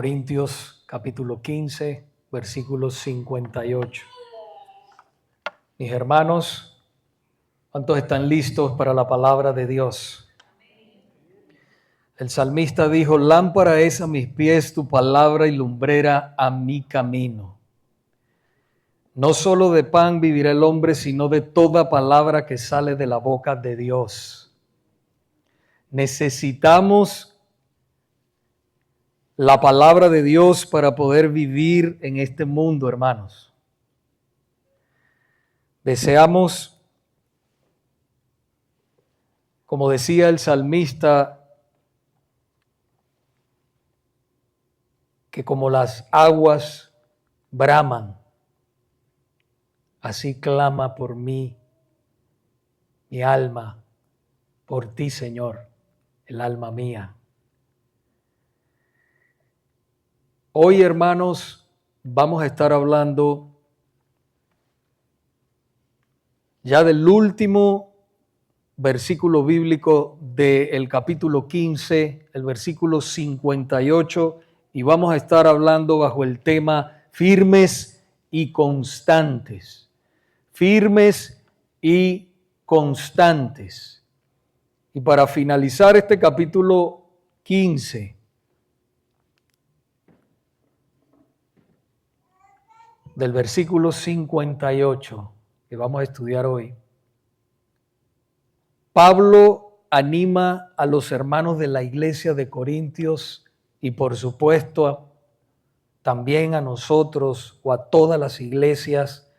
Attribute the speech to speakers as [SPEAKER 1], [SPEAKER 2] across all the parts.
[SPEAKER 1] Corintios capítulo 15, versículo 58. Mis hermanos, ¿cuántos están listos para la palabra de Dios? El salmista dijo: lámpara es a mis pies tu palabra y lumbrera a mi camino. No solo de pan vivirá el hombre, sino de toda palabra que sale de la boca de Dios. Necesitamos la palabra de Dios para poder vivir en este mundo, hermanos. Deseamos, como decía el salmista, que como las aguas braman, así clama por mí mi alma, por ti, Señor, el alma mía. Hoy, hermanos, vamos a estar hablando ya del último versículo bíblico del capítulo 15, el versículo 58, y vamos a estar hablando bajo el tema firmes y constantes. Firmes y constantes. Y para finalizar este capítulo 15, del versículo 58, que vamos a estudiar hoy, Pablo anima a los hermanos de la iglesia de Corintios y por supuesto también a nosotros o a todas las iglesias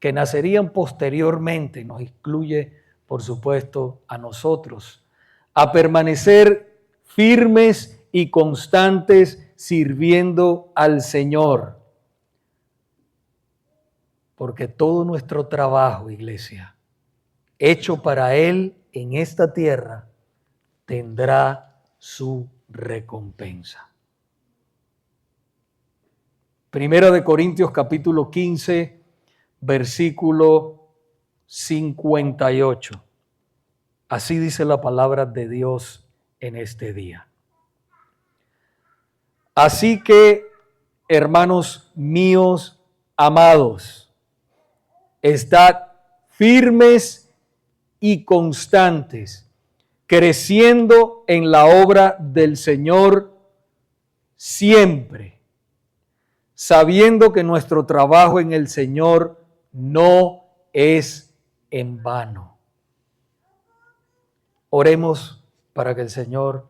[SPEAKER 1] que nacerían posteriormente, nos incluye por supuesto a nosotros, a permanecer firmes y constantes sirviendo al Señor. Porque todo nuestro trabajo, iglesia, hecho para Él en esta tierra, tendrá su recompensa. Primera de Corintios capítulo 15, versículo 58. Así dice la palabra de Dios en este día. Así que, hermanos míos amados, estad firmes y constantes, creciendo en la obra del Señor siempre, sabiendo que nuestro trabajo en el Señor no es en vano. Oremos para que el Señor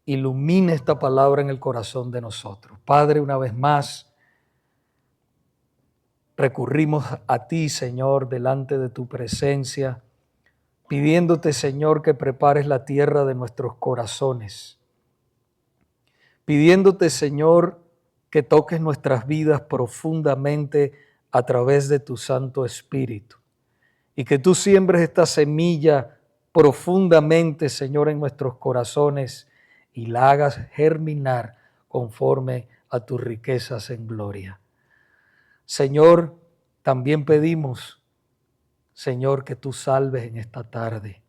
[SPEAKER 1] ilumine esta palabra en el corazón de nosotros. Padre, una vez más, recurrimos a ti, Señor, delante de tu presencia, pidiéndote, Señor, que prepares la tierra de nuestros corazones. Pidiéndote, Señor, que toques nuestras vidas profundamente a través de tu Santo Espíritu. Y que tú siembres esta semilla profundamente, Señor, en nuestros corazones y la hagas germinar conforme a tus riquezas en gloria. Señor, también pedimos, Señor, que tú salves en esta tarde.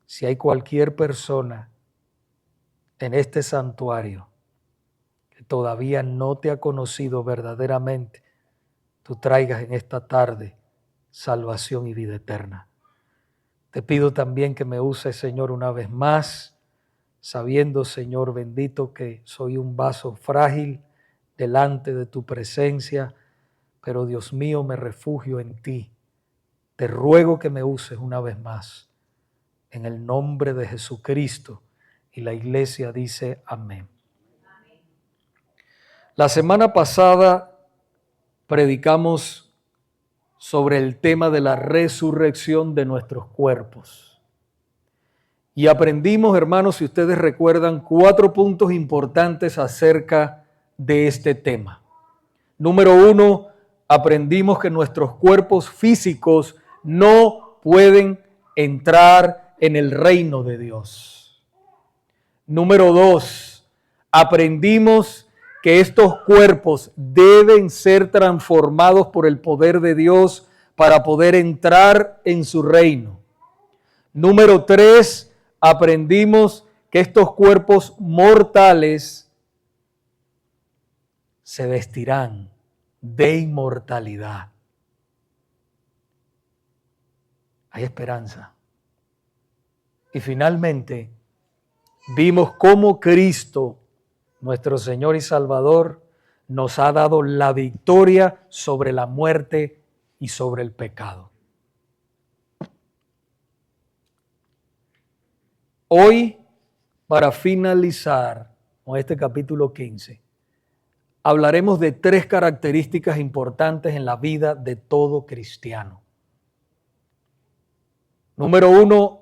[SPEAKER 1] Si hay cualquier persona en este santuario que todavía no te ha conocido verdaderamente, tú traigas en esta tarde salvación y vida eterna. Te pido también que me uses, Señor, una vez más, sabiendo, Señor bendito, que soy un vaso frágil delante de tu presencia, pero Dios mío, me refugio en ti. Te ruego que me uses una vez más, en el nombre de Jesucristo. Y la iglesia dice amén. La semana pasada predicamos sobre el tema de la resurrección de nuestros cuerpos. Y aprendimos, hermanos, si ustedes recuerdan, 4 puntos importantes acerca de este tema. Número 1, aprendimos que nuestros cuerpos físicos no pueden entrar en el reino de Dios. Número 2, aprendimos que estos cuerpos deben ser transformados por el poder de Dios para poder entrar en su reino. Número 3, aprendimos que estos cuerpos mortales se vestirán de inmortalidad. Hay esperanza. Y finalmente, vimos cómo Cristo, nuestro Señor y Salvador, nos ha dado la victoria sobre la muerte y sobre el pecado. Hoy, para finalizar con este capítulo 15, hablaremos de 3 características importantes en la vida de todo cristiano. Número 1,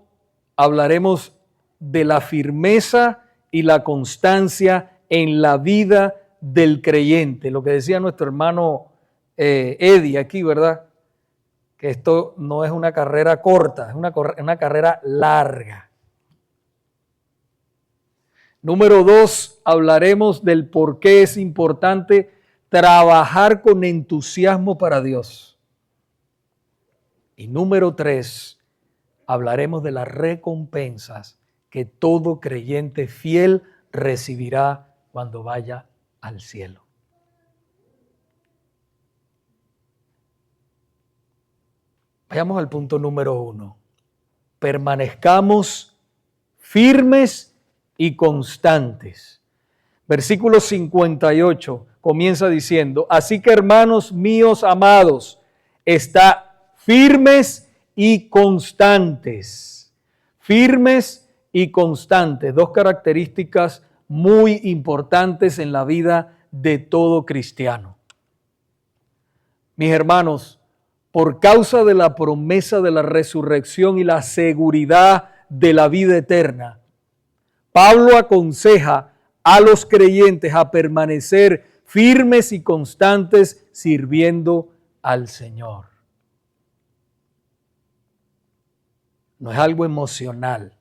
[SPEAKER 1] hablaremos de la firmeza y la constancia en la vida del creyente. Lo que decía nuestro hermano Eddie aquí, ¿verdad? Que esto no es una carrera corta, es una carrera larga. Número 2, hablaremos del por qué es importante trabajar con entusiasmo para Dios. Y número 3, hablaremos de las recompensas que todo creyente fiel recibirá cuando vaya al cielo. Vayamos al punto número 1. Permanezcamos firmes y constantes. Versículo 58 comienza diciendo: así que, hermanos míos amados, está firmes y constantes. Firmes y constantes, 2 características muy importantes en la vida de todo cristiano. Mis hermanos, por causa de la promesa de la resurrección y la seguridad de la vida eterna, Pablo aconseja a los creyentes a permanecer firmes y constantes sirviendo al Señor. No es algo emocional,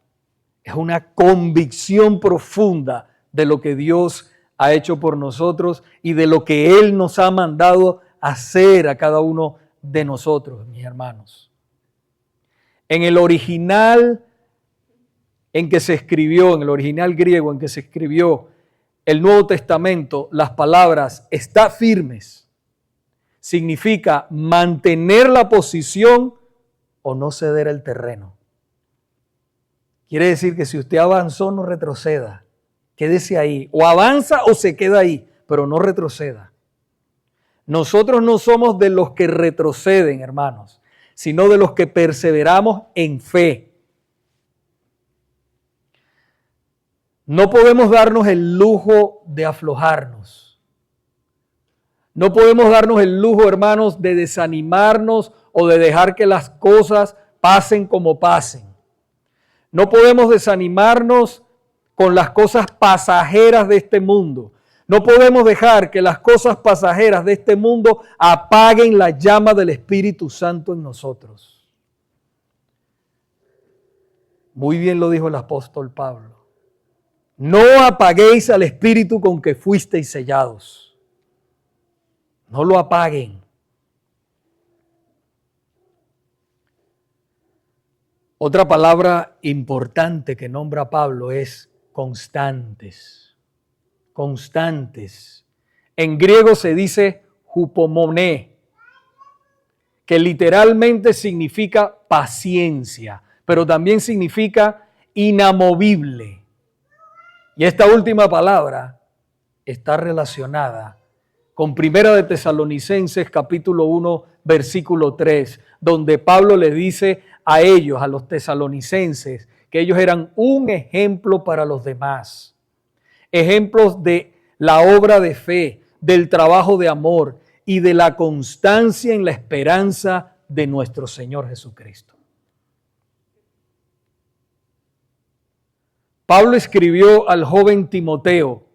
[SPEAKER 1] es una convicción profunda de lo que Dios ha hecho por nosotros y de lo que Él nos ha mandado hacer a cada uno de nosotros, mis hermanos. En el original en que se escribió, en el original griego en que se escribió el Nuevo Testamento, las palabras "está firmes" significa mantener la posición o no ceder el terreno. Quiere decir que si usted avanzó, no retroceda. Quédese ahí. O avanza o se queda ahí, pero no retroceda. Nosotros no somos de los que retroceden, hermanos, sino de los que perseveramos en fe. No podemos darnos el lujo de aflojarnos. No podemos darnos el lujo, hermanos, de desanimarnos o de dejar que las cosas pasen como pasen. No podemos desanimarnos con las cosas pasajeras de este mundo. No podemos dejar que las cosas pasajeras de este mundo apaguen la llama del Espíritu Santo en nosotros. Muy bien lo dijo el apóstol Pablo. No apaguéis al Espíritu con que fuisteis sellados. No lo apaguen. Otra palabra importante que nombra Pablo es constantes. Constantes. En griego se dice hupomoné, que literalmente significa paciencia, pero también significa inamovible. Y esta última palabra está relacionada con 1 de Tesalonicenses capítulo 1 versículo 3, donde Pablo le dice a ellos, a los tesalonicenses, que ellos eran un ejemplo para los demás. Ejemplos de la obra de fe, del trabajo de amor y de la constancia en la esperanza de nuestro Señor Jesucristo. Pablo escribió al joven Timoteo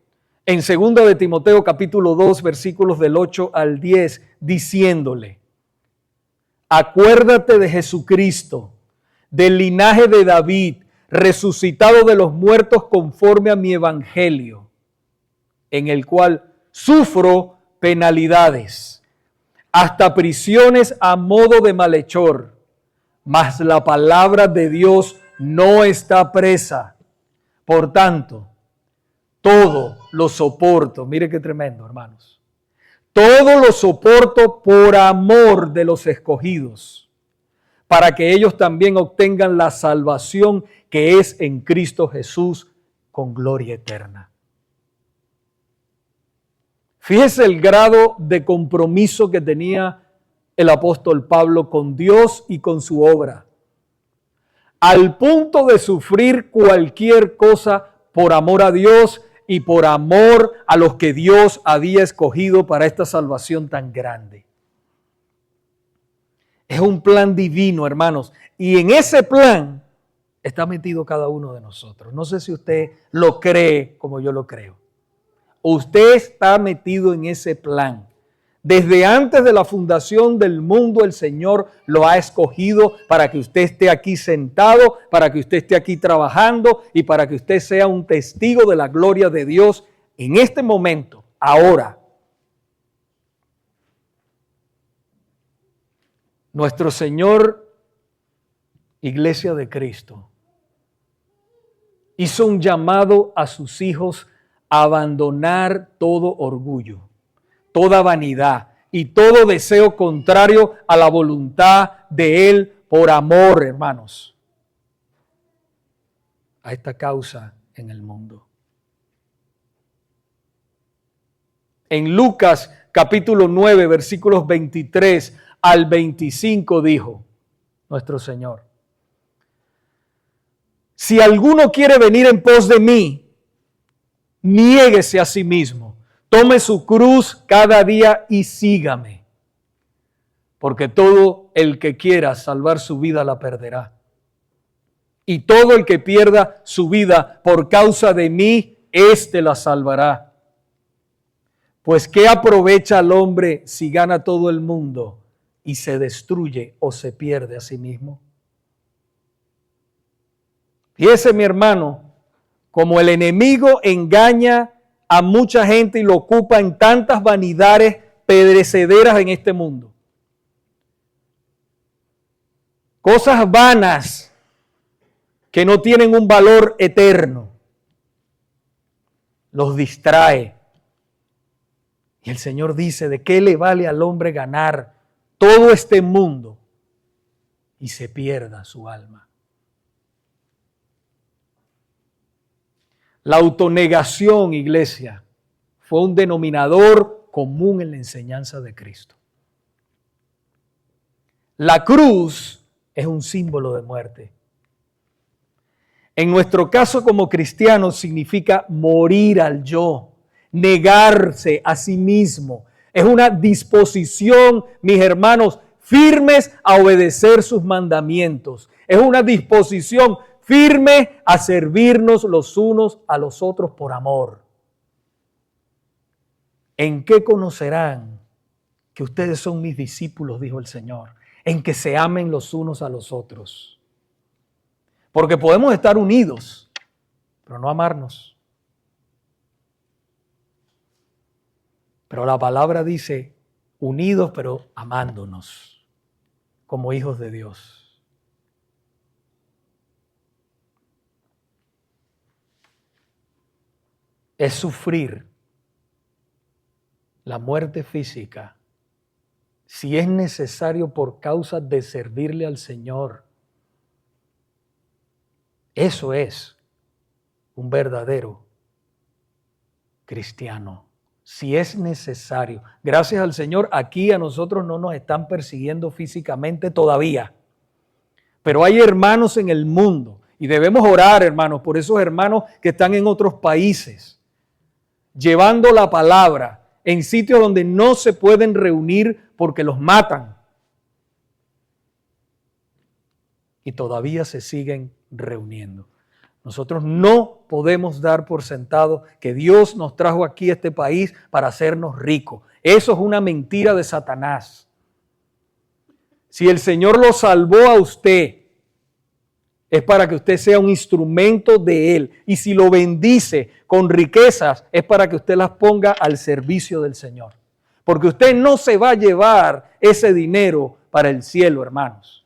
[SPEAKER 1] en 2 de Timoteo capítulo 2 versículos del 8 al 10 diciéndole: acuérdate de Jesucristo, del linaje de David, resucitado de los muertos conforme a mi evangelio, en el cual sufro penalidades, hasta prisiones a modo de malhechor, mas la palabra de Dios no está presa. Por tanto, todo lo soporto. Mire qué tremendo, hermanos. Todo lo soporto por amor de los escogidos, para que ellos también obtengan la salvación que es en Cristo Jesús con gloria eterna. Fíjese el grado de compromiso que tenía el apóstol Pablo con Dios y con su obra, al punto de sufrir cualquier cosa por amor a Dios y por amor a los que Dios había escogido para esta salvación tan grande. Es un plan divino, hermanos, y en ese plan está metido cada uno de nosotros. No sé si usted lo cree como yo lo creo. Usted está metido en ese plan. Desde antes de la fundación del mundo, el Señor lo ha escogido para que usted esté aquí sentado, para que usted esté aquí trabajando y para que usted sea un testigo de la gloria de Dios en este momento, ahora. Nuestro Señor, Iglesia de Cristo, hizo un llamado a sus hijos a abandonar todo orgullo, toda vanidad y todo deseo contrario a la voluntad de Él por amor, hermanos, a esta causa en el mundo. En Lucas capítulo 9, versículos 23 al 25 dijo nuestro Señor: si alguno quiere venir en pos de mí, niéguese a sí mismo, tome su cruz cada día y sígame. Porque todo el que quiera salvar su vida la perderá. Y todo el que pierda su vida por causa de mí, éste la salvará. Pues ¿qué aprovecha al hombre si gana todo el mundo y se destruye o se pierde a sí mismo? Fíjese, mi hermano, como el enemigo engaña a mucha gente y lo ocupa en tantas vanidades perecederas en este mundo. Cosas vanas que no tienen un valor eterno. Los distrae. Y el Señor dice: ¿de qué le vale al hombre ganar todo este mundo y se pierda su alma? La autonegación, iglesia, fue un denominador común en la enseñanza de Cristo. La cruz es un símbolo de muerte. En nuestro caso como cristianos significa morir al yo, negarse a sí mismo. Es una disposición, mis hermanos, firmes a obedecer sus mandamientos. Es una disposición firme a servirnos los unos a los otros por amor. ¿En qué conocerán que ustedes son mis discípulos?, dijo el Señor. En que se amen los unos a los otros. Porque podemos estar unidos, pero no amarnos. Pero la palabra dice unidos, pero amándonos como hijos de Dios. Es sufrir la muerte física si es necesario por causa de servirle al Señor. Eso es un verdadero cristiano. Si es necesario. Gracias al Señor, aquí a nosotros no nos están persiguiendo físicamente todavía. Pero hay hermanos en el mundo y debemos orar, hermanos, por esos hermanos que están en otros países, llevando la palabra en sitios donde no se pueden reunir porque los matan. Y todavía se siguen reuniendo. Nosotros no podemos dar por sentado que Dios nos trajo aquí a este país para hacernos ricos. Eso es una mentira de Satanás. Si el Señor lo salvó a usted, es para que usted sea un instrumento de Él. Y si lo bendice con riquezas, es para que usted las ponga al servicio del Señor. Porque usted no se va a llevar ese dinero para el cielo, hermanos.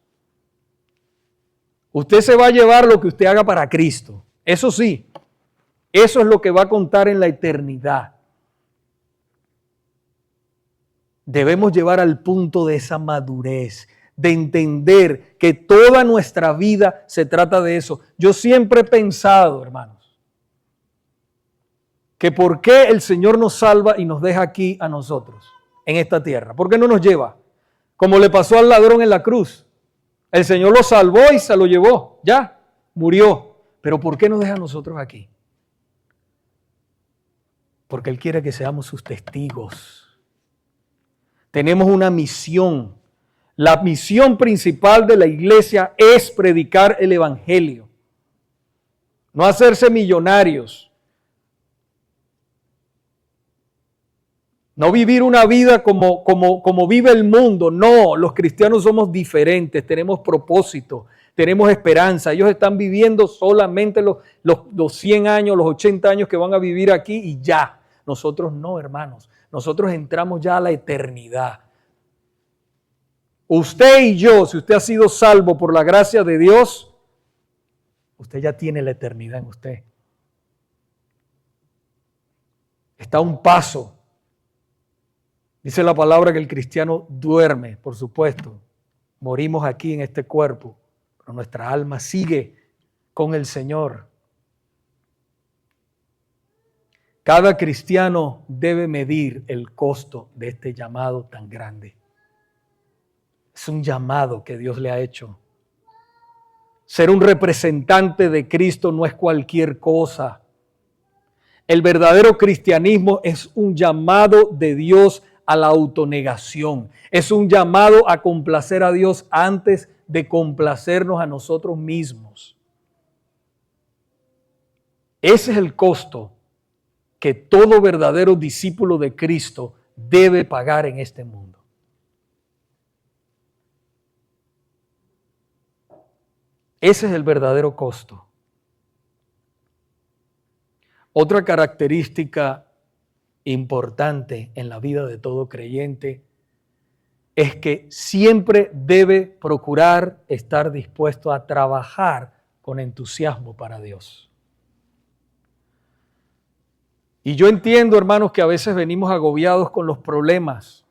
[SPEAKER 1] Usted se va a llevar lo que usted haga para Cristo. Eso sí, eso es lo que va a contar en la eternidad. debemos llevar al punto de esa madurez, de entender que toda nuestra vida se trata de eso. Yo siempre he pensado, hermanos, que por qué el Señor nos salva y nos deja aquí a nosotros, en esta tierra. ¿Por qué no nos lleva? Como le pasó al ladrón en la cruz. El Señor lo salvó y se lo llevó. Ya, murió. Pero ¿por qué nos deja a nosotros aquí? Porque Él quiere que seamos sus testigos. Tenemos una misión. La misión principal de la iglesia es predicar el evangelio. No hacerse millonarios. No vivir una vida como vive el mundo. No, los cristianos somos diferentes, tenemos propósito, tenemos esperanza. Ellos están viviendo solamente los 100 años, los 80 años que van a vivir aquí y ya. Nosotros no, hermanos. Nosotros entramos ya a la eternidad. Usted y yo, si usted ha sido salvo por la gracia de Dios, usted ya tiene la eternidad en usted. Está a un paso. Dice la palabra que el cristiano duerme, por supuesto. Morimos aquí en este cuerpo, pero nuestra alma sigue con el Señor. Cada cristiano debe medir el costo de este llamado tan grande. Es un llamado que Dios le ha hecho. Ser un representante de Cristo no es cualquier cosa. El verdadero cristianismo es un llamado de Dios a la autonegación. Es un llamado a complacer a Dios antes de complacernos a nosotros mismos. Ese es el costo que todo verdadero discípulo de Cristo debe pagar en este mundo. Ese es el verdadero costo. Otra característica importante en la vida de todo creyente es que siempre debe procurar estar dispuesto a trabajar con entusiasmo para Dios. Y yo entiendo, hermanos, que a veces venimos agobiados con los problemas.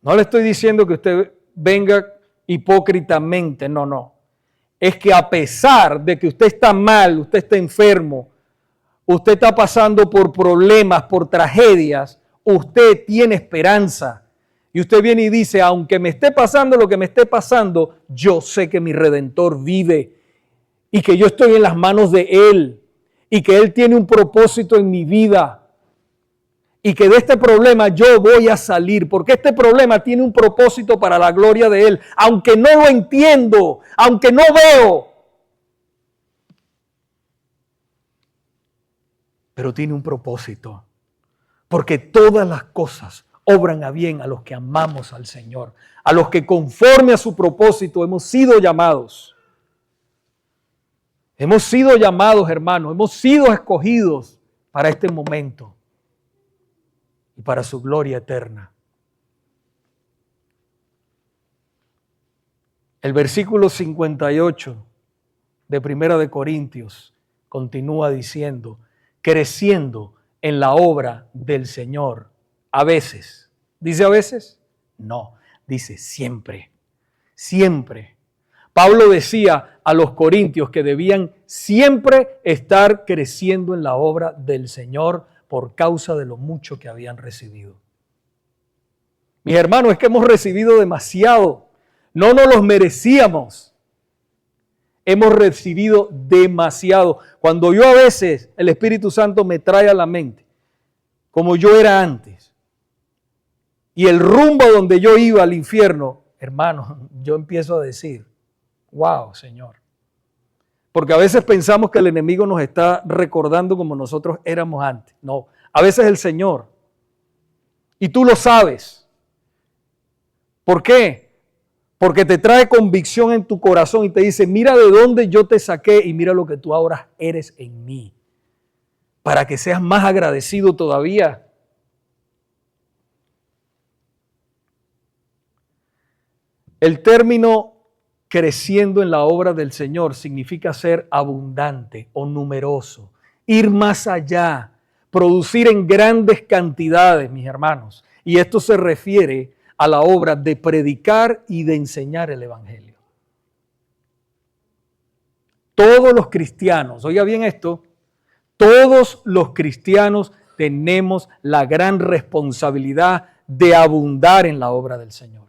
[SPEAKER 1] No le estoy diciendo que usted venga hipócritamente, no. Es que a pesar de que usted está mal, usted está enfermo, usted está pasando por problemas, por tragedias, usted tiene esperanza. Y usted viene y dice, aunque me esté pasando lo que me esté pasando, yo sé que mi Redentor vive y que yo estoy en las manos de Él y que Él tiene un propósito en mi vida y que de este problema yo voy a salir porque este problema tiene un propósito para la gloria de Él, aunque no lo entiendo, aunque no veo. Pero tiene un propósito, porque todas las cosas obran a bien a los que amamos al Señor, a los que conforme a su propósito hemos sido llamados. Hemos sido llamados, hermanos, hemos sido escogidos para este momento y para su gloria eterna. El versículo 58 de Primera de Corintios continúa diciendo, creciendo en la obra del Señor. A veces. ¿Dice a veces? No, dice siempre. Siempre. Pablo decía a los corintios que debían siempre estar creciendo en la obra del Señor por causa de lo mucho que habían recibido. Mis hermanos, es que hemos recibido demasiado. No nos los merecíamos. Hemos recibido demasiado. Cuando yo a veces, el Espíritu Santo me trae a la mente, como yo era antes, y el rumbo donde yo iba al infierno, hermano, yo empiezo a decir, wow, Señor. Porque a veces pensamos que el enemigo nos está recordando como nosotros éramos antes. No, a veces el Señor. Y tú lo sabes. ¿Por qué? Porque te trae convicción en tu corazón y te dice, mira de dónde yo te saqué y mira lo que tú ahora eres en mí. Para que seas más agradecido todavía. El término creciendo en la obra del Señor significa ser abundante o numeroso, ir más allá, producir en grandes cantidades, mis hermanos. Y esto se refiere a la obra de predicar y de enseñar el Evangelio. Todos los cristianos, oiga bien esto, todos los cristianos tenemos la gran responsabilidad de abundar en la obra del Señor.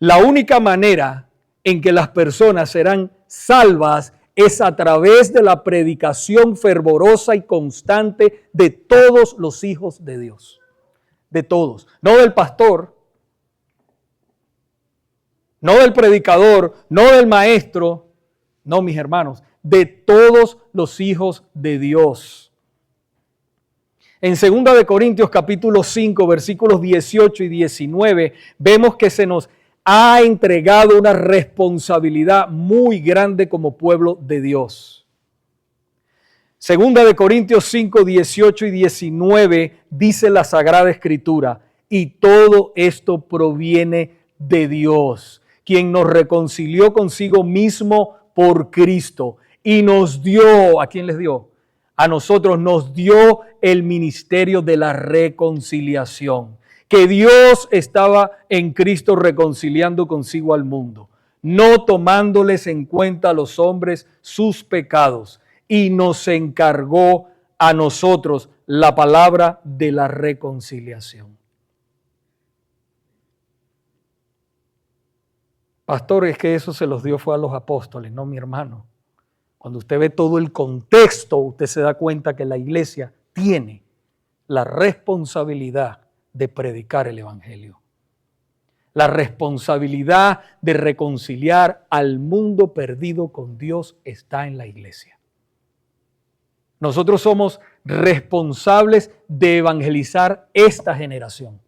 [SPEAKER 1] La única manera en que las personas serán salvas es a través de la predicación fervorosa y constante de todos los hijos de Dios. De todos. No del pastor, no del predicador, no del maestro, no, mis hermanos, de todos los hijos de Dios. En 2 de Corintios capítulo 5, versículos 18 y 19, vemos que se nos ha entregado una responsabilidad muy grande como pueblo de Dios. 2 de Corintios 5, 18 y 19 dice la Sagrada Escritura, y todo esto proviene de Dios, quien nos reconcilió consigo mismo por Cristo y nos dio, ¿a quién les dio? A nosotros nos dio el ministerio de la reconciliación. Que Dios estaba en Cristo reconciliando consigo al mundo, no tomándoles en cuenta a los hombres sus pecados, y nos encargó a nosotros la palabra de la reconciliación. Pastor, es que eso se los dio fue a los apóstoles, no, mi hermano. Cuando usted ve todo el contexto, usted se da cuenta que la iglesia tiene la responsabilidad de predicar el Evangelio. La responsabilidad de reconciliar al mundo perdido con Dios está en la iglesia. Nosotros somos responsables de evangelizar esta generación.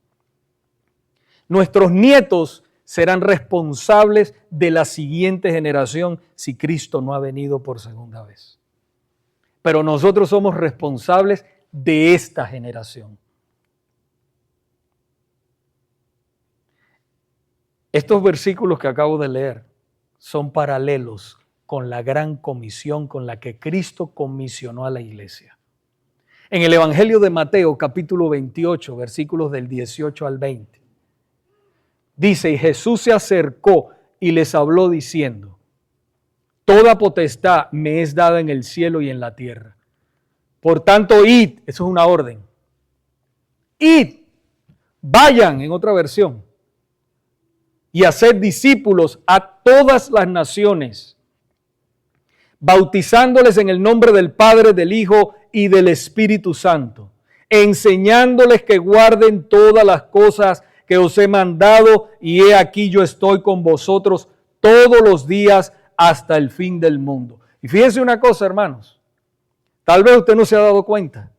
[SPEAKER 1] Nuestros nietos serán responsables de la siguiente generación si Cristo no ha venido por segunda vez. Pero nosotros somos responsables de esta generación. Estos versículos que acabo de leer son paralelos con la gran comisión con la que Cristo comisionó a la iglesia. En el Evangelio de Mateo, capítulo 28, versículos del 18 al 20, dice, y Jesús se acercó y les habló diciendo, toda potestad me es dada en el cielo y en la tierra. Por tanto, id, eso es una orden. Id, vayan, en otra versión, y haced discípulos a todas las naciones, bautizándoles en el nombre del Padre, del Hijo y del Espíritu Santo, enseñándoles que guarden todas las cosas que os he mandado, y he aquí yo estoy con vosotros todos los días hasta el fin del mundo. Y fíjense una cosa, hermanos, tal vez usted no se ha dado cuenta.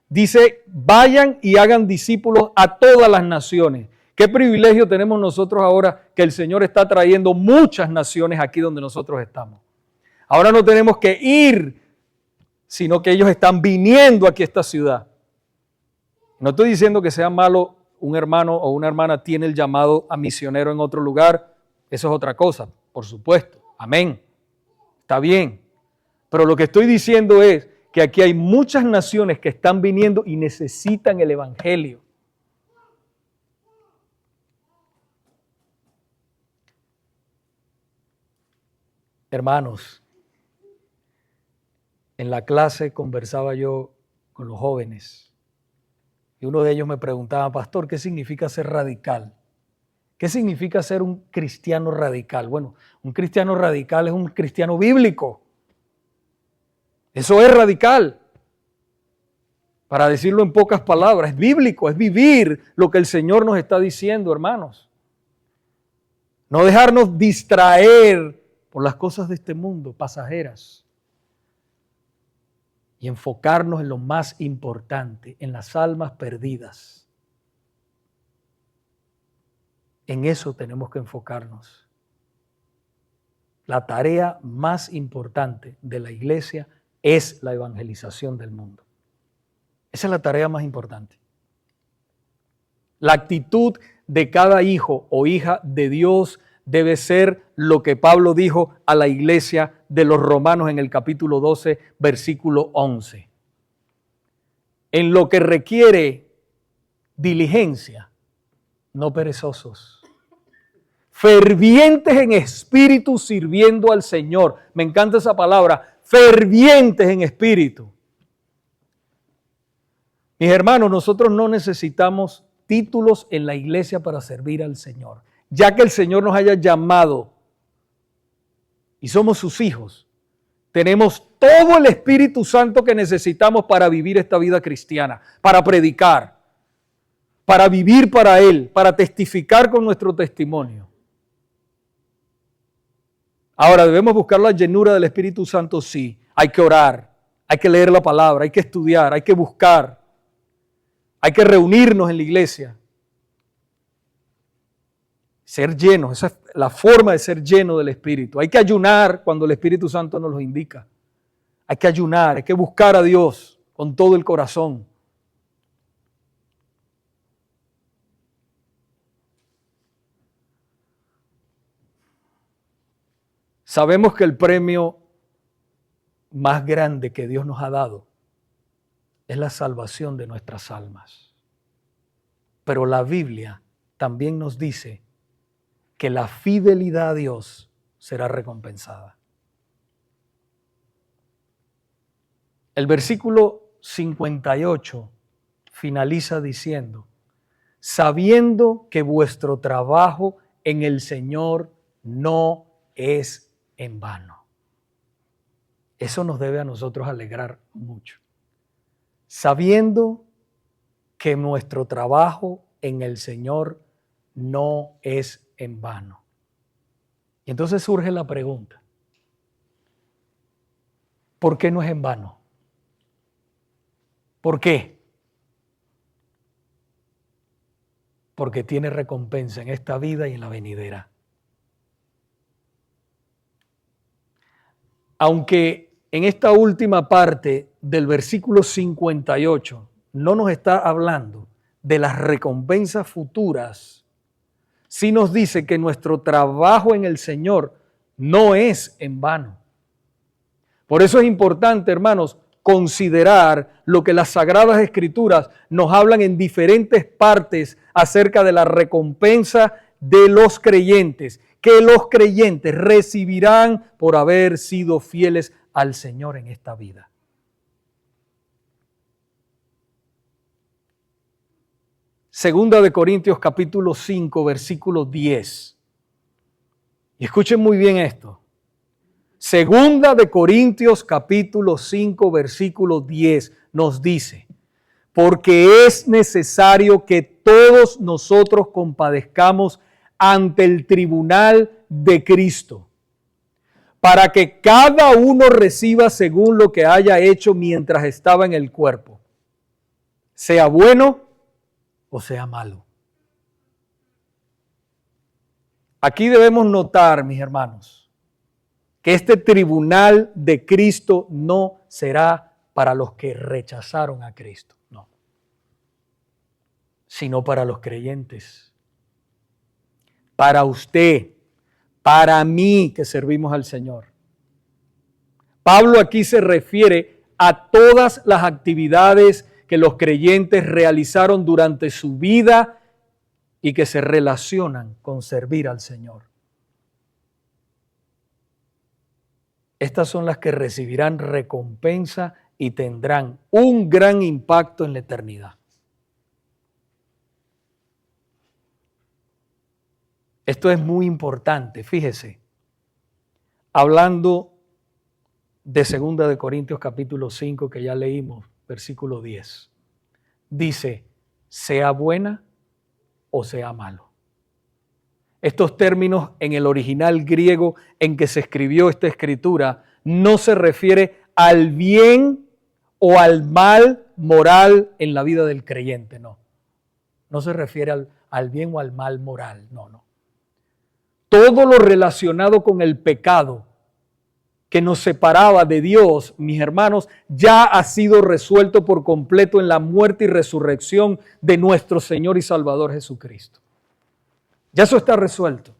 [SPEAKER 1] Dice, vayan y hagan discípulos a todas las naciones. Qué privilegio tenemos nosotros ahora que el Señor está trayendo muchas naciones aquí donde nosotros estamos. Ahora no tenemos que ir, sino que ellos están viniendo aquí a esta ciudad. No estoy diciendo que sea malo un hermano o una hermana tiene el llamado a misionero en otro lugar. Eso es otra cosa, por supuesto. Amén. Está bien. Pero lo que estoy diciendo es que aquí hay muchas naciones que están viniendo y necesitan el Evangelio. Hermanos, en la clase conversaba yo con los jóvenes y uno de ellos me preguntaba, pastor, ¿qué significa ser radical? ¿Qué significa ser un cristiano radical? Bueno, un cristiano radical es un cristiano bíblico. Eso es radical. Para decirlo en pocas palabras, es bíblico, es vivir lo que el Señor nos está diciendo, hermanos. No dejarnos distraer por las cosas de este mundo, pasajeras. Y enfocarnos en lo más importante, en las almas perdidas. En eso tenemos que enfocarnos. La tarea más importante de la iglesia es la evangelización del mundo. Esa es la tarea más importante. La actitud de cada hijo o hija de Dios debe ser lo que Pablo dijo a la iglesia de los Romanos en el capítulo 12, versículo 11. En lo que requiere diligencia, no perezosos, fervientes en espíritu sirviendo al Señor. Me encanta esa palabra, fervientes en espíritu. Mis hermanos, nosotros no necesitamos títulos en la iglesia para servir al Señor. Ya que el Señor nos haya llamado y somos sus hijos, tenemos todo el Espíritu Santo que necesitamos para vivir esta vida cristiana, para predicar, para vivir para Él, para testificar con nuestro testimonio. Ahora, ¿debemos buscar la llenura del Espíritu Santo? Sí. Hay que orar, hay que leer la palabra, hay que estudiar, hay que buscar, hay que reunirnos en la iglesia. Ser llenos, esa es la forma de ser lleno del Espíritu. Hay que ayunar cuando el Espíritu Santo nos lo indica. Hay que ayunar, hay que buscar a Dios con todo el corazón. Sabemos que el premio más grande que Dios nos ha dado es la salvación de nuestras almas. Pero la Biblia también nos dice que la fidelidad a Dios será recompensada. El versículo 58 finaliza diciendo, sabiendo que vuestro trabajo en el Señor no es en vano. Eso nos debe a nosotros alegrar mucho. Sabiendo que nuestro trabajo en el Señor no es en vano. Y entonces surge la pregunta, ¿por qué no es en vano? ¿Por qué? Porque tiene recompensa en esta vida y en la venidera. Aunque en esta última parte del versículo 58 no nos está hablando de las recompensas futuras, sí nos dice que nuestro trabajo en el Señor no es en vano. Por eso es importante, hermanos, considerar lo que las Sagradas Escrituras nos hablan en diferentes partes acerca de la recompensa de los creyentes, que los creyentes recibirán por haber sido fieles al Señor en esta vida. Segunda de Corintios capítulo 5, versículo 10. Y escuchen muy bien esto. Segunda de Corintios capítulo 5, versículo 10 nos dice, porque es necesario que todos nosotros compadezcamos ante el tribunal de Cristo, para que cada uno reciba según lo que haya hecho mientras estaba en el cuerpo, sea bueno o sea malo. Aquí debemos notar, mis hermanos, que este tribunal de Cristo no será para los que rechazaron a Cristo, no, sino para los creyentes, para usted, para mí que servimos al Señor. Pablo aquí se refiere a todas las actividades que los creyentes realizaron durante su vida y que se relacionan con servir al Señor. Estas son las que recibirán recompensa y tendrán un gran impacto en la eternidad. Esto es muy importante, fíjese. Hablando de 2 de Corintios capítulo 5 que ya leímos, versículo 10. Dice, sea buena o sea malo. Estos términos en el original griego en que se escribió esta escritura no se refiere al bien o al mal moral en la vida del creyente, no. No se refiere al bien o al mal moral, no. Todo lo relacionado con el pecado que nos separaba de Dios, mis hermanos, ya ha sido resuelto por completo en la muerte y resurrección de nuestro Señor y Salvador Jesucristo. Ya eso está resuelto.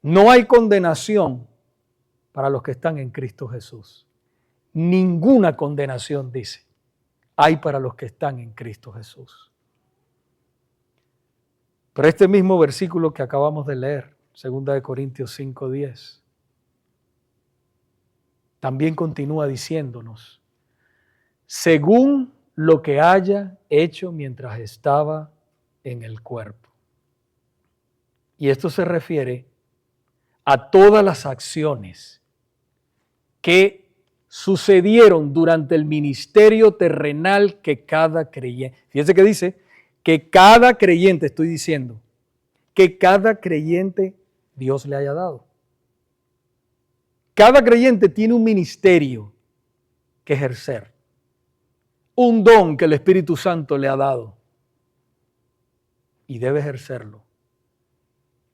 [SPEAKER 1] No hay condenación para los que están en Cristo Jesús. Ninguna condenación, dice. hay para los que están en Cristo Jesús. Pero este mismo versículo que acabamos de leer, 2 Corintios 5:10, también continúa diciéndonos, según lo que haya hecho mientras estaba en el cuerpo. Y esto se refiere a todas las acciones que sucedieron durante el ministerio terrenal que cada creyente, fíjense que dice que cada creyente, estoy diciendo, que cada creyente Dios le haya dado. Cada creyente tiene un ministerio que ejercer, un don que el Espíritu Santo le ha dado y debe ejercerlo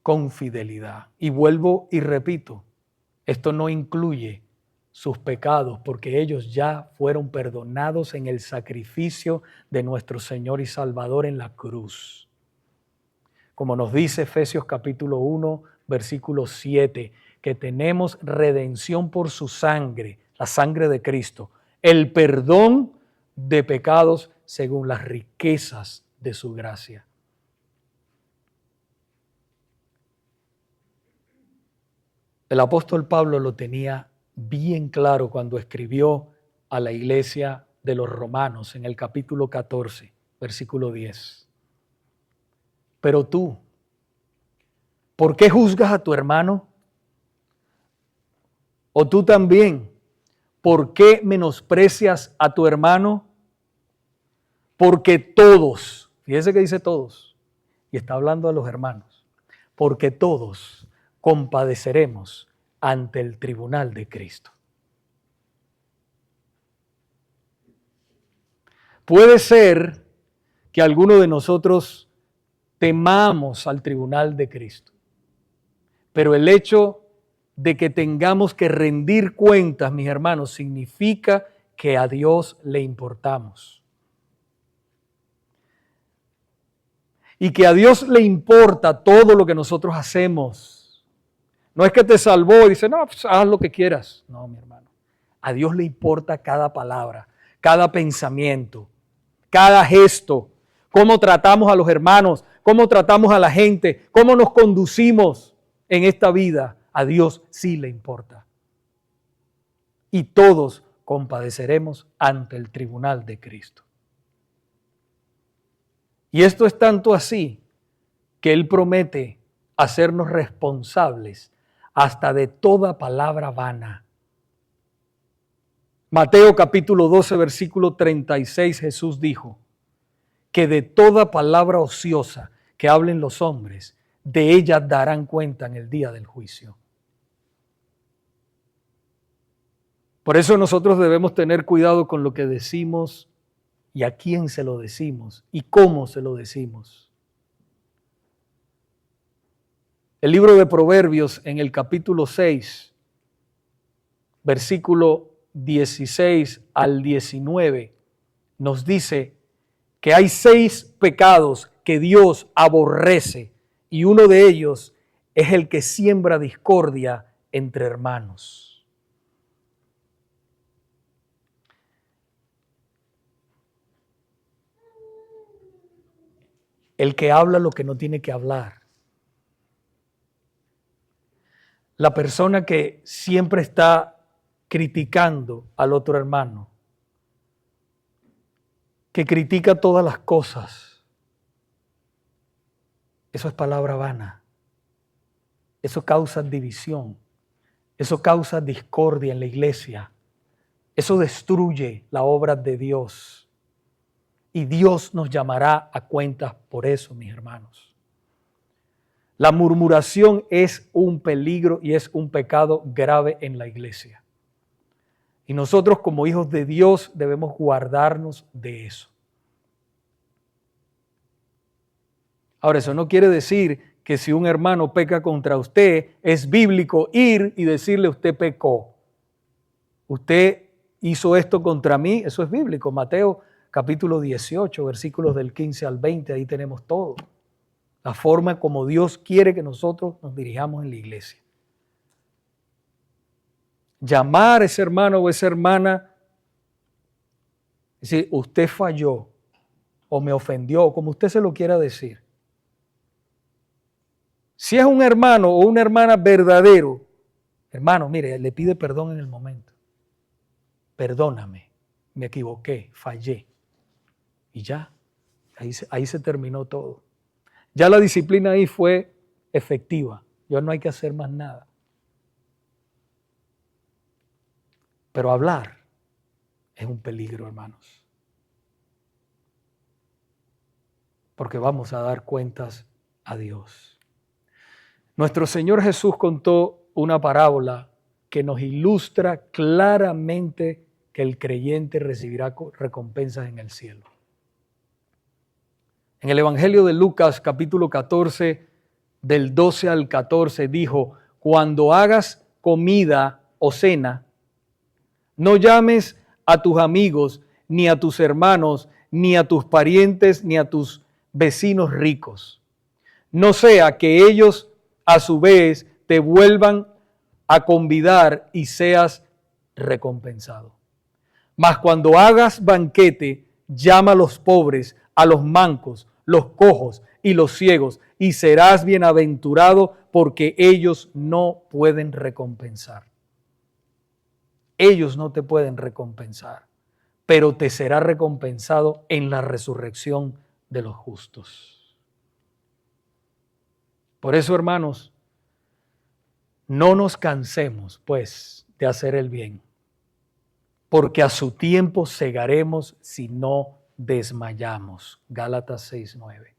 [SPEAKER 1] con fidelidad. Y vuelvo y repito, esto no incluye sus pecados, porque ellos ya fueron perdonados en el sacrificio de nuestro Señor y Salvador en la cruz. Como nos dice Efesios capítulo 1, versículo 7, que tenemos redención por su sangre, la sangre de Cristo, el perdón de pecados según las riquezas de su gracia. El apóstol Pablo lo tenía bien claro cuando escribió a la iglesia de los romanos en el capítulo 14, versículo 10. Pero tú, ¿por qué juzgas a tu hermano? ¿O tú también, por qué menosprecias a tu hermano? Porque todos, fíjese que dice todos, y está hablando a los hermanos, porque todos compadeceremos ante el tribunal de Cristo. Puede ser que alguno de nosotros temamos al tribunal de Cristo, pero el hecho de que tengamos que rendir cuentas, mis hermanos, significa que a Dios le importamos. Y que a Dios le importa todo lo que nosotros hacemos. No es que te salvó y dice, no, pues haz lo que quieras. No, mi hermano. A Dios le importa cada palabra, cada pensamiento, cada gesto, cómo tratamos a los hermanos, cómo tratamos a la gente, cómo nos conducimos en esta vida. A Dios sí le importa. Y todos compadeceremos ante el tribunal de Cristo. Y esto es tanto así que Él promete hacernos responsables hasta de toda palabra vana. Mateo capítulo 12, versículo 36, Jesús dijo que de toda palabra ociosa que hablen los hombres, de ella darán cuenta en el día del juicio. Por eso nosotros debemos tener cuidado con lo que decimos y a quién se lo decimos y cómo se lo decimos. El libro de Proverbios en el capítulo 6, versículo 16 al 19, nos dice que hay 6 pecados que Dios aborrece y uno de ellos es el que siembra discordia entre hermanos. El que habla lo que no tiene que hablar. La persona que siempre está criticando al otro hermano, que critica todas las cosas. Eso es palabra vana. Eso causa división. Eso causa discordia en la iglesia. Eso destruye la obra de Dios. Y Dios nos llamará a cuentas por eso, mis hermanos. La murmuración es un peligro y es un pecado grave en la iglesia. Y nosotros como hijos de Dios debemos guardarnos de eso. Ahora, eso no quiere decir que si un hermano peca contra usted, es bíblico ir y decirle usted pecó. Usted hizo esto contra mí, eso es bíblico. Mateo capítulo 18, versículos del 15 al 20, ahí tenemos todo. La forma como Dios quiere que nosotros nos dirijamos en la iglesia. Llamar a ese hermano o esa hermana Es decir, usted falló o me ofendió, o como usted se lo quiera decir. Si es un hermano o una hermana verdadero, hermano, mire, le pide perdón en el momento. Perdóname, me equivoqué, fallé. Y ya, ahí se terminó todo. Ya la disciplina ahí fue efectiva. Ya no hay que hacer más nada. Pero hablar es un peligro, hermanos. Porque vamos a dar cuentas a Dios. Nuestro Señor Jesús contó una parábola que nos ilustra claramente que el creyente recibirá recompensas en el cielo. En el Evangelio de Lucas, capítulo 14, del 12 al 14, dijo: cuando hagas comida o cena, no llames a tus amigos, ni a tus hermanos, ni a tus parientes, ni a tus vecinos ricos. No sea que ellos a su vez te vuelvan a convidar y seas recompensado. Mas cuando hagas banquete, llama a los pobres, a los mancos, los cojos y los ciegos, y serás bienaventurado, porque ellos no pueden recompensar. Ellos no te pueden recompensar, pero te será recompensado en la resurrección de los justos. Por eso, hermanos, no nos cansemos, pues, de hacer el bien, porque a su tiempo segaremos si no desmayamos. Gálatas 6:9.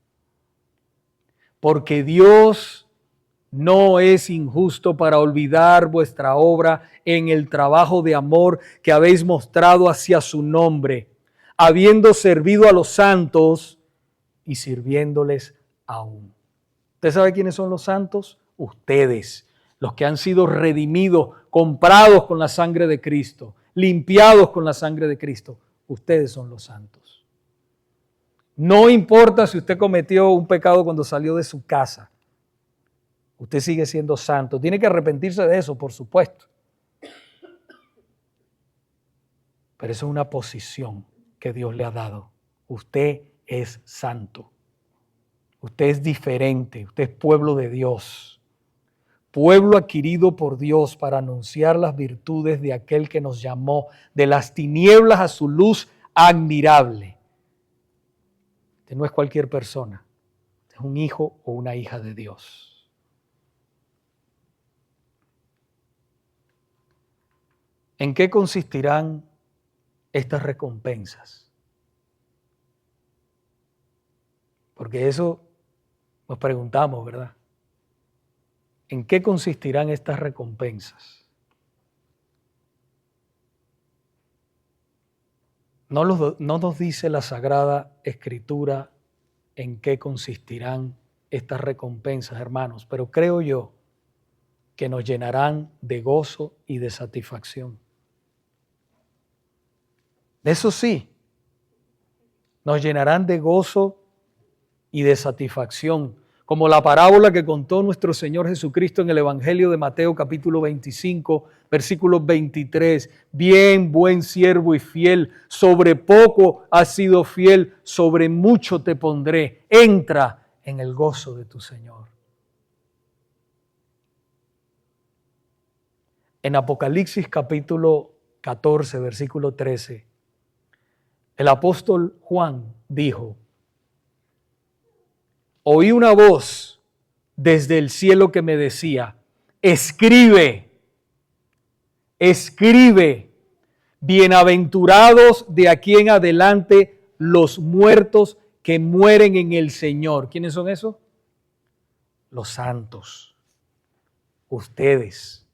[SPEAKER 1] Porque Dios no es injusto para olvidar vuestra obra en el trabajo de amor que habéis mostrado hacia su nombre, habiendo servido a los santos y sirviéndoles aún. ¿Usted sabe quiénes son los santos? Ustedes, los que han sido redimidos, comprados con la sangre de Cristo, limpiados con la sangre de Cristo. Ustedes son los santos. No importa si usted cometió un pecado cuando salió de su casa. Usted sigue siendo santo. Tiene que arrepentirse de eso, por supuesto. Pero eso es una posición que Dios le ha dado. Usted es santo. Usted es diferente. Usted es pueblo de Dios. Pueblo adquirido por Dios para anunciar las virtudes de aquel que nos llamó de las tinieblas a su luz admirable. Usted no es cualquier persona. Usted es un hijo o una hija de Dios. ¿En qué consistirán estas recompensas? Porque eso nos preguntamos, ¿verdad? ¿En qué consistirán estas recompensas? No nos dice la Sagrada Escritura en qué consistirán estas recompensas, hermanos, pero creo yo que nos llenarán de gozo y de satisfacción. Eso sí, nos llenarán de gozo y de satisfacción, como la parábola que contó nuestro Señor Jesucristo en el Evangelio de Mateo capítulo 25, versículo 23. Bien, buen siervo y fiel, sobre poco has sido fiel, sobre mucho te pondré. Entra en el gozo de tu Señor. En Apocalipsis capítulo 14, versículo 13, el apóstol Juan dijo: oí una voz desde el cielo que me decía: escribe, escribe, bienaventurados de aquí en adelante los muertos que mueren en el Señor. ¿Quiénes son esos? Los santos. Ustedes,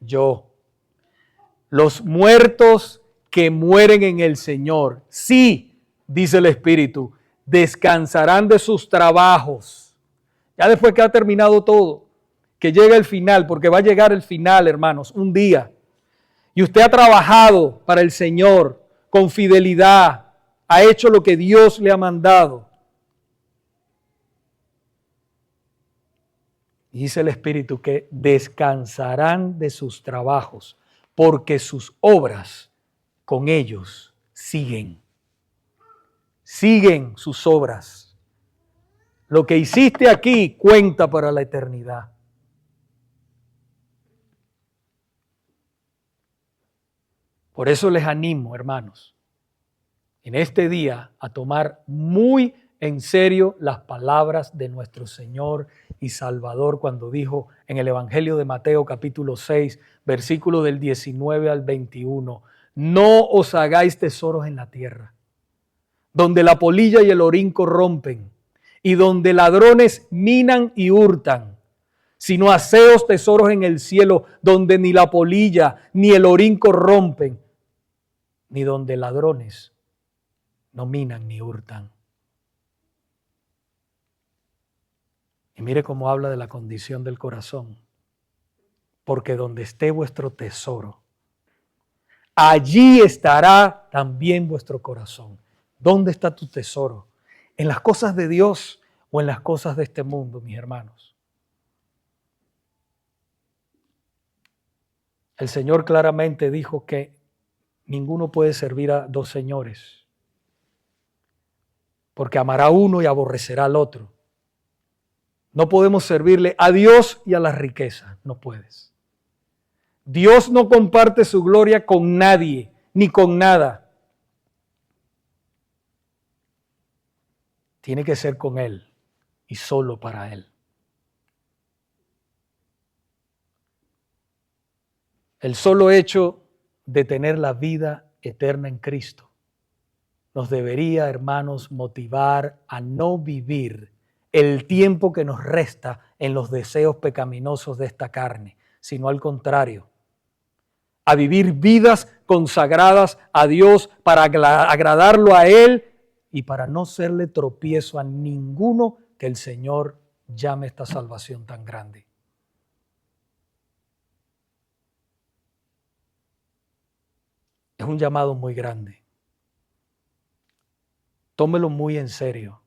[SPEAKER 1] yo. Los muertos que mueren en el Señor. Sí, dice el Espíritu, descansarán de sus trabajos. Ya después que ha terminado todo, que llega el final, porque va a llegar el final, hermanos, un día. Y usted ha trabajado para el Señor con fidelidad, ha hecho lo que Dios le ha mandado. Y dice el Espíritu que descansarán de sus trabajos, porque sus obras con ellos siguen. siguen sus obras. Lo que hiciste aquí cuenta para la eternidad. Por eso les animo, hermanos, en este día a tomar muy en serio las palabras de nuestro Señor y Salvador cuando dijo en el Evangelio de Mateo capítulo 6, versículo del 19 al 21, no os hagáis tesoros en la tierra, donde la polilla y el orín corrompen, y donde ladrones minan y hurtan, sino haceos tesoros en el cielo, donde ni la polilla ni el orín corrompen, ni donde ladrones no minan ni hurtan. Y mire cómo habla de la condición del corazón. Porque donde esté vuestro tesoro, allí estará también vuestro corazón. ¿Dónde está tu tesoro? ¿En las cosas de Dios o en las cosas de este mundo, mis hermanos? El Señor claramente dijo que ninguno puede servir a dos señores, porque amará a uno y aborrecerá al otro. No podemos servirle a Dios y a las riquezas, no puedes. Dios no comparte su gloria con nadie, ni con nada. Tiene que ser con Él y solo para Él. El solo hecho de tener la vida eterna en Cristo nos debería, hermanos, motivar a no vivir el tiempo que nos resta en los deseos pecaminosos de esta carne, sino al contrario, a vivir vidas consagradas a Dios para agradarlo a Él y para no serle tropiezo a ninguno que el Señor llame esta salvación tan grande. Es un llamado muy grande. Tómelo muy en serio,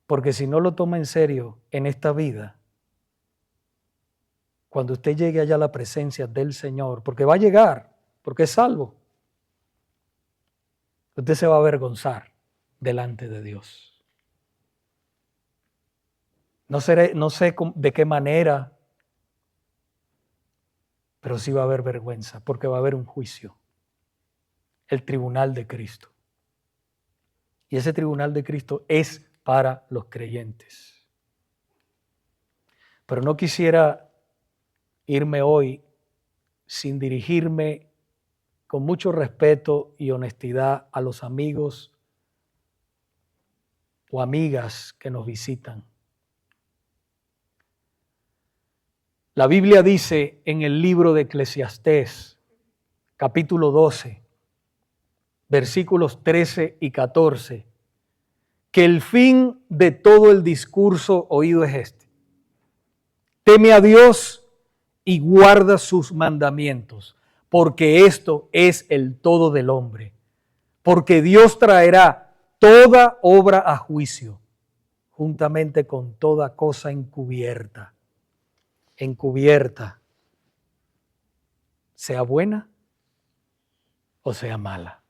[SPEAKER 1] porque si no lo toma en serio en esta vida, cuando usted llegue allá a la presencia del Señor, porque va a llegar, porque es salvo, usted se va a avergonzar delante de Dios. No sé de qué manera, pero sí va a haber vergüenza, porque va a haber un juicio, el tribunal de Cristo. Y ese tribunal de Cristo es para los creyentes. Pero no quisiera irme hoy sin dirigirme con mucho respeto y honestidad a los amigos o amigas que nos visitan. La Biblia dice en el libro de Eclesiastés, capítulo 12, versículos 13 y 14, que el fin de todo el discurso oído es este: teme a Dios y guarda sus mandamientos, porque esto es el todo del hombre. Porque Dios traerá toda obra a juicio, juntamente con toda cosa encubierta. Encubierta, sea buena o sea mala.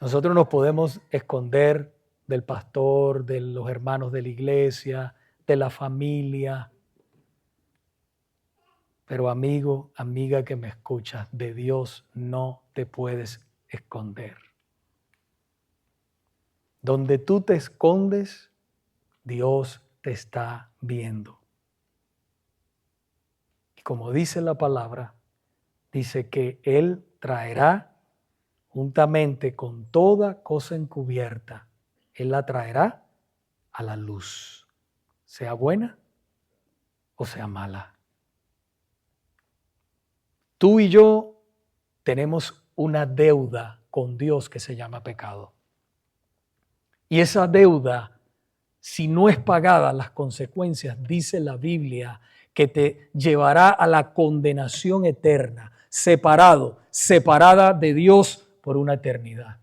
[SPEAKER 1] Nosotros nos podemos esconder del pastor, de los hermanos de la iglesia, de la familia. Pero amigo, amiga que me escuchas, de Dios no te puedes esconder. Donde tú te escondes, Dios te está viendo. Y como dice la palabra, dice que Él traerá juntamente con toda cosa encubierta, Él la traerá a la luz, sea buena o sea mala. Tú y yo tenemos una deuda con Dios que se llama pecado. Y esa deuda, si no es pagada, las consecuencias, dice la Biblia, que te llevará a la condenación eterna, separada de Dios por una eternidad.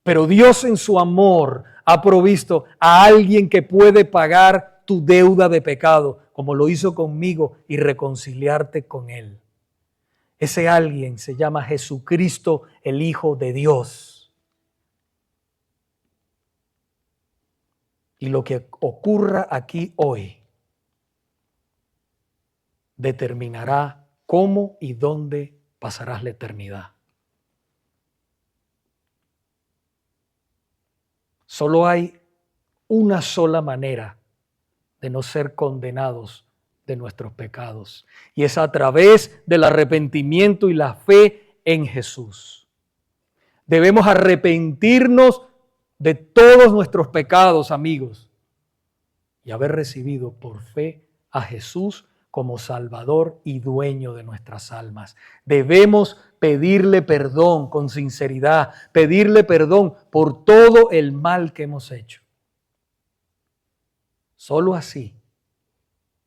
[SPEAKER 1] Pero Dios en su amor ha provisto a alguien que puede pagar tu deuda de pecado, como lo hizo conmigo, y reconciliarte con Él. Ese alguien se llama Jesucristo, el Hijo de Dios. Y lo que ocurra aquí hoy determinará cómo y dónde pasarás la eternidad. Solo hay una sola manera de no ser condenados de nuestros pecados, y es a través del arrepentimiento y la fe en Jesús. Debemos arrepentirnos de todos nuestros pecados, amigos, y haber recibido por fe a Jesús como Salvador y dueño de nuestras almas. Debemos pedirle perdón con sinceridad, pedirle perdón por todo el mal que hemos hecho. Solo así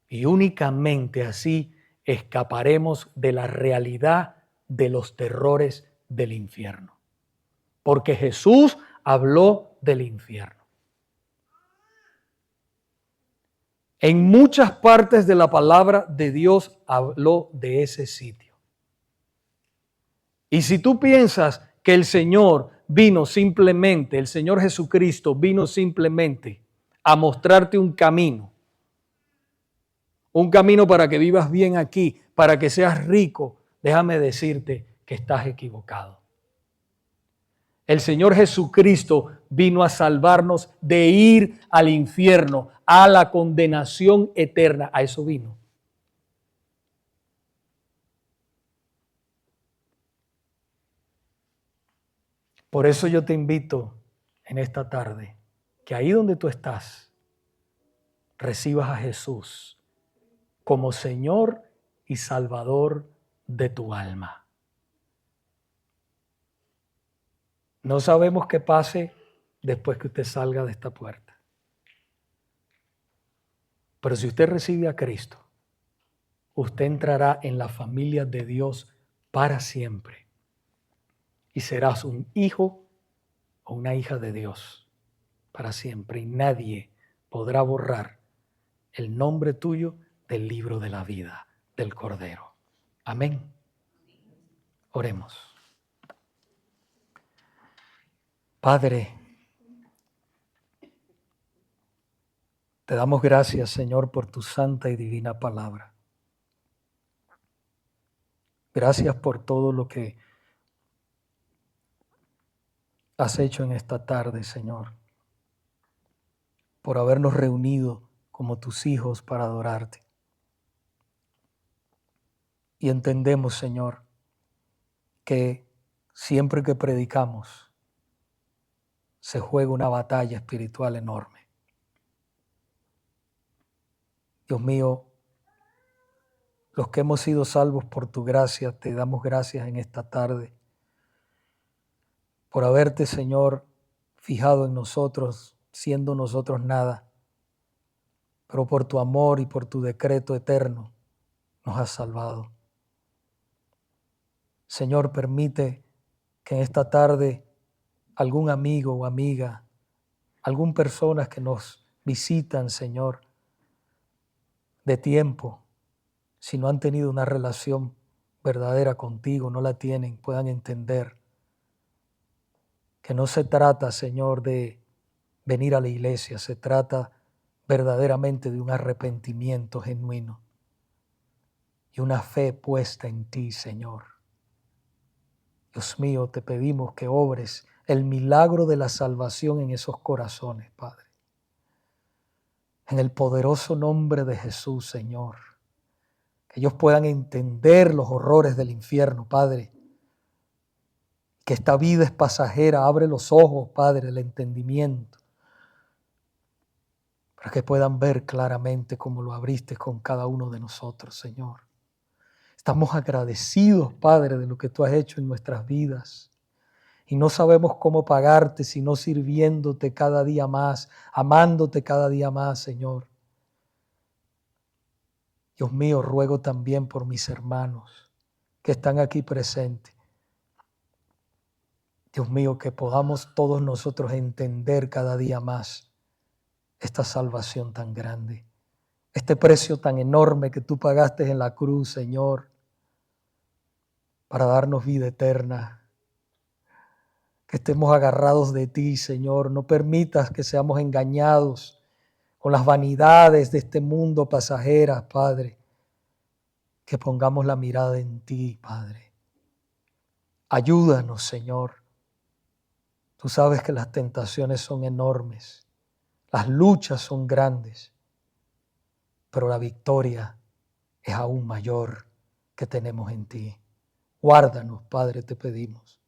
[SPEAKER 1] y únicamente así escaparemos de la realidad de los terrores del infierno. Porque Jesús habló del infierno. En muchas partes de la palabra de Dios habló de ese sitio. Y si tú piensas que el Señor Jesucristo vino simplemente a mostrarte un camino para que vivas bien aquí, para que seas rico, déjame decirte que estás equivocado. El Señor Jesucristo vino a salvarnos de ir al infierno, a la condenación eterna. A eso vino. Por eso yo te invito en esta tarde que ahí donde tú estás, recibas a Jesús como Señor y Salvador de tu alma. No sabemos qué pase después que usted salga de esta puerta. Pero si usted recibe a Cristo, usted entrará en la familia de Dios para siempre. Y serás un hijo o una hija de Dios para siempre. Y nadie podrá borrar el nombre tuyo del libro de la vida del Cordero. Amén. Oremos. Padre, te damos gracias, Señor, por tu santa y divina palabra. Gracias por todo lo que has hecho en esta tarde, Señor, por habernos reunido como tus hijos para adorarte. Y entendemos, Señor, que siempre que predicamos se juega una batalla espiritual enorme. Dios mío, los que hemos sido salvos por tu gracia, te damos gracias en esta tarde por haberte, Señor, fijado en nosotros, siendo nosotros nada, pero por tu amor y por tu decreto eterno nos has salvado. Señor, permite que en esta tarde algún amigo o amiga, alguna persona que nos visitan, Señor, de tiempo, si no han tenido una relación verdadera contigo, no la tienen, puedan entender que no se trata, Señor, de venir a la iglesia, se trata verdaderamente de un arrepentimiento genuino y una fe puesta en ti, Señor. Dios mío, te pedimos que obres el milagro de la salvación en esos corazones, Padre. En el poderoso nombre de Jesús, Señor. Que ellos puedan entender los horrores del infierno, Padre. Que esta vida es pasajera. Abre los ojos, Padre, el entendimiento. Para que puedan ver claramente cómo lo abriste con cada uno de nosotros, Señor. Estamos agradecidos, Padre, de lo que tú has hecho en nuestras vidas. Y no sabemos cómo pagarte, sino sirviéndote cada día más, amándote cada día más, Señor. Dios mío, ruego también por mis hermanos que están aquí presentes. Dios mío, que podamos todos nosotros entender cada día más esta salvación tan grande, este precio tan enorme que tú pagaste en la cruz, Señor, para darnos vida eterna. Que estemos agarrados de ti, Señor. No permitas que seamos engañados con las vanidades de este mundo pasajeras, Padre. Que pongamos la mirada en ti, Padre. Ayúdanos, Señor. Tú sabes que las tentaciones son enormes, las luchas son grandes, pero la victoria es aún mayor que tenemos en ti. Guárdanos, Padre, te pedimos,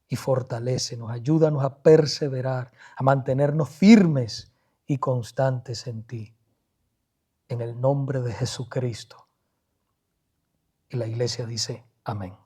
[SPEAKER 1] y fortalécenos, ayúdanos a perseverar, a mantenernos firmes y constantes en ti. En el nombre de Jesucristo. Y la iglesia dice, amén.